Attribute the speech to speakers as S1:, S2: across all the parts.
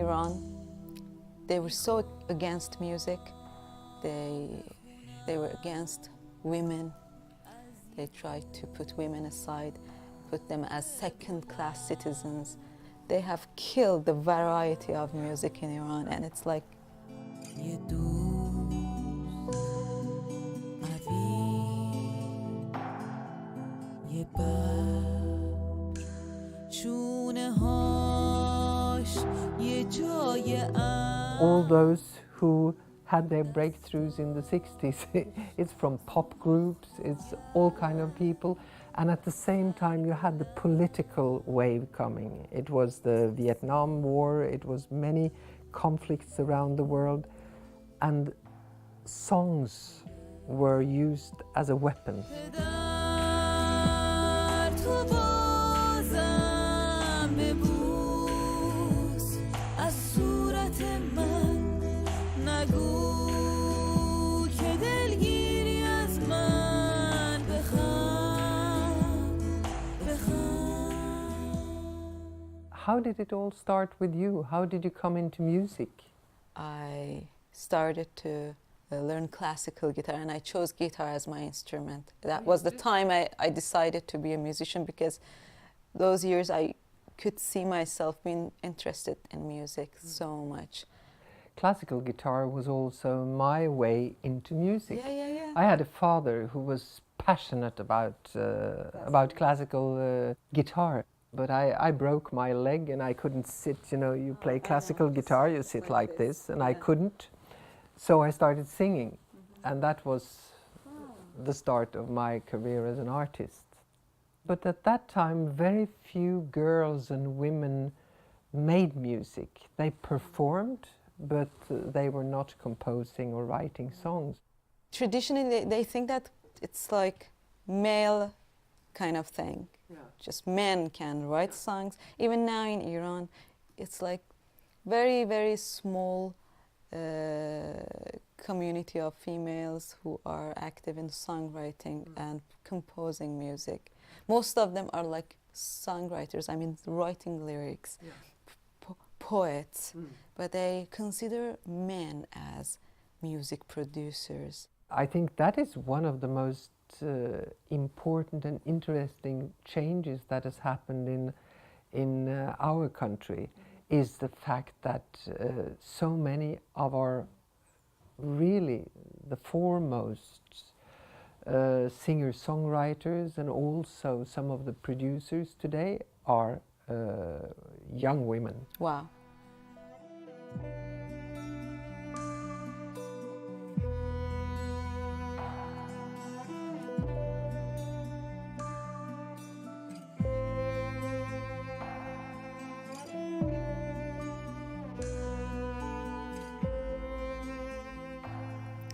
S1: Iran, they were so against music. They were against women. They tried to put women aside, put them as second-class citizens. They have killed the variety of music in Iran, and it's like...
S2: All those who had their breakthroughs in the 60s, it's from pop groups, it's all kind of people. And at the same time, you had the political wave coming. It was the Vietnam War, it was many conflicts around the world, and songs were used as a weapon. How did it all start with you? How did you come into music?
S1: I started to learn classical guitar, and I chose guitar as my instrument. That was the time I decided to be a musician, because those years I could see myself being interested in music so much.
S2: Classical guitar was also my way into music.
S1: Yeah.
S2: I had a father who was passionate about classical guitar. But I broke my leg and I couldn't sit, you know, you play classical guitar, you sit like this, and I couldn't. So I started singing, and that was the start of my career as an artist. But at that time, very few girls and women made music. They performed, but they were not composing or writing songs.
S1: Traditionally, they think that it's like male kind of thing. Yeah. Just men can write songs. Even now in Iran, it's like very, very small community of females who are active in songwriting and composing music. Most of them are like songwriters, I mean writing lyrics, poets, but they consider men as music producers.
S2: I think that is one of the most important and interesting changes that has happened in our country, is the fact that so many of our really the foremost singer-songwriters and also some of the producers today are young women.
S1: Wow.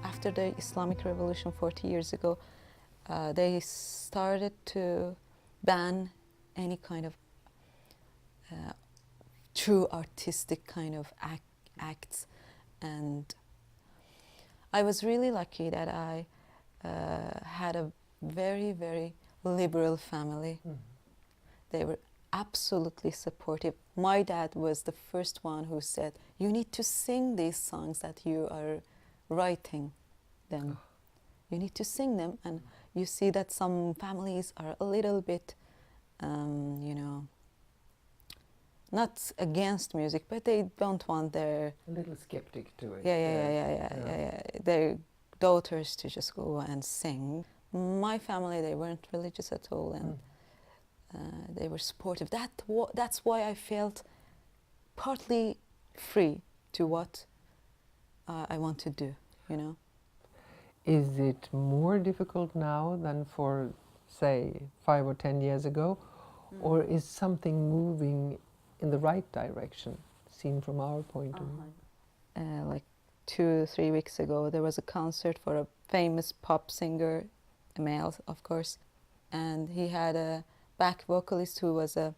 S1: After the Islamic Revolution 40 years ago, they started to ban any kind of true artistic kind of acts, and I was really lucky that I had a very, very liberal family. They were absolutely supportive. My dad was the first one who said, "You need to sing these songs that you are writing them. You need to sing them." And you see that some families are a little bit, you know, not against music, but they don't want their...
S2: A little skeptic to it.
S1: Yeah. Their daughters to just go and sing. My family, they weren't religious at all, and they were supportive. That's why I felt partly free to what I want to do, you know.
S2: Is it more difficult now than for, say, 5 or 10 years ago? Or is something moving in the right direction, seen from our point of view?
S1: Like 2 or 3 weeks ago, there was a concert for a famous pop singer, a male, of course, and he had a back vocalist who was a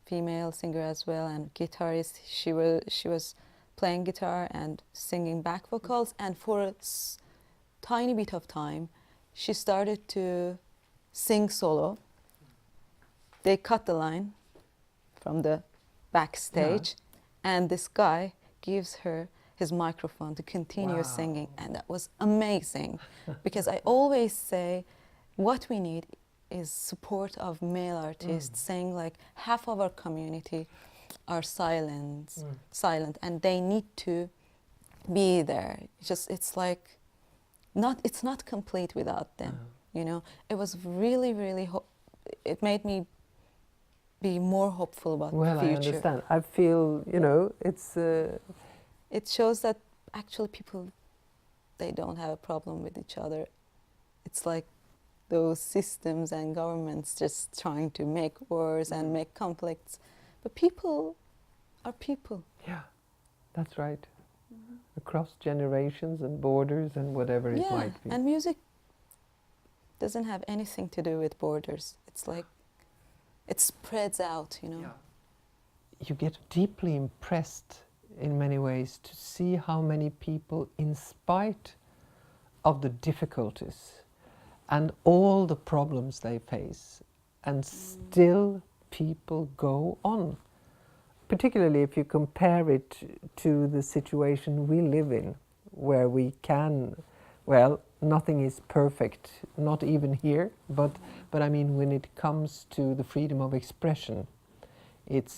S1: female singer as well, and guitarist. She was playing guitar and singing back vocals, and for a tiny bit of time, she started to sing solo. They cut the line from the backstage, and this guy, gives her his microphone to continue singing, and that was amazing. Because I always say what we need is support of male artists, saying like half of our community are silent, and they need to be there. It's like it's not complete without them. You know, it was really it made me be more hopeful about the future.
S2: Well, I understand. I feel, you know, it's
S1: it shows that actually people, they don't have a problem with each other. It's like those systems and governments just trying to make wars and make conflicts. But people are people.
S2: Yeah, that's right. Across generations and borders and whatever it might be.
S1: And music doesn't have anything to do with borders. It's like, it spreads out, you know.
S2: Yeah. You get deeply impressed in many ways to see how many people, in spite of the difficulties and all the problems they face, and still people go on. Particularly if you compare it to the situation we live in, where we can, well, nothing is perfect, not even here, but I mean, when it comes to the freedom of expression,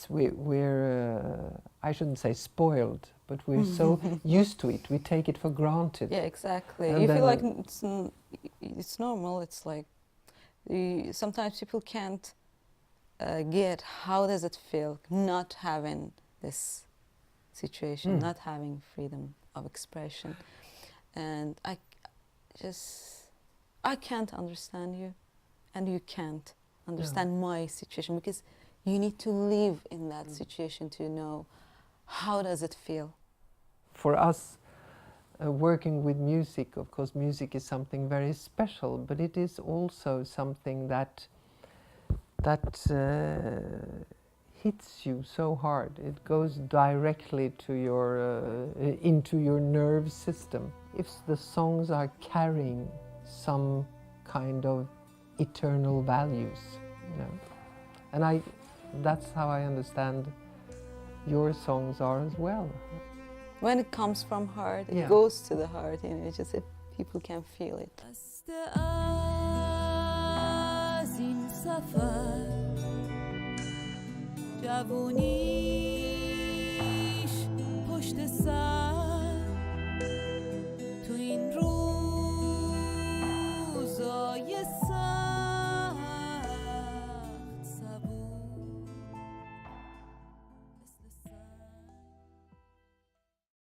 S2: we're I shouldn't say spoiled, but we're so used to it, we take it for granted.
S1: Yeah, exactly.
S2: And
S1: You feel like it's normal. It's like sometimes people can't get how does it feel not having this situation, not having freedom of expression. And I can't understand you, and you can't understand my situation, because you need to live in that situation to know how does it feel.
S2: For us, working with music, of course, music is something very special, but it is also something that hits you so hard. It goes directly to into your nerve system. If the songs are carrying some kind of eternal values, you know, and that's how I understand your songs are as well.
S1: When it comes from heart, it goes to the heart, you know, it's just if people can feel it.
S3: جوونیش پشت سر تو این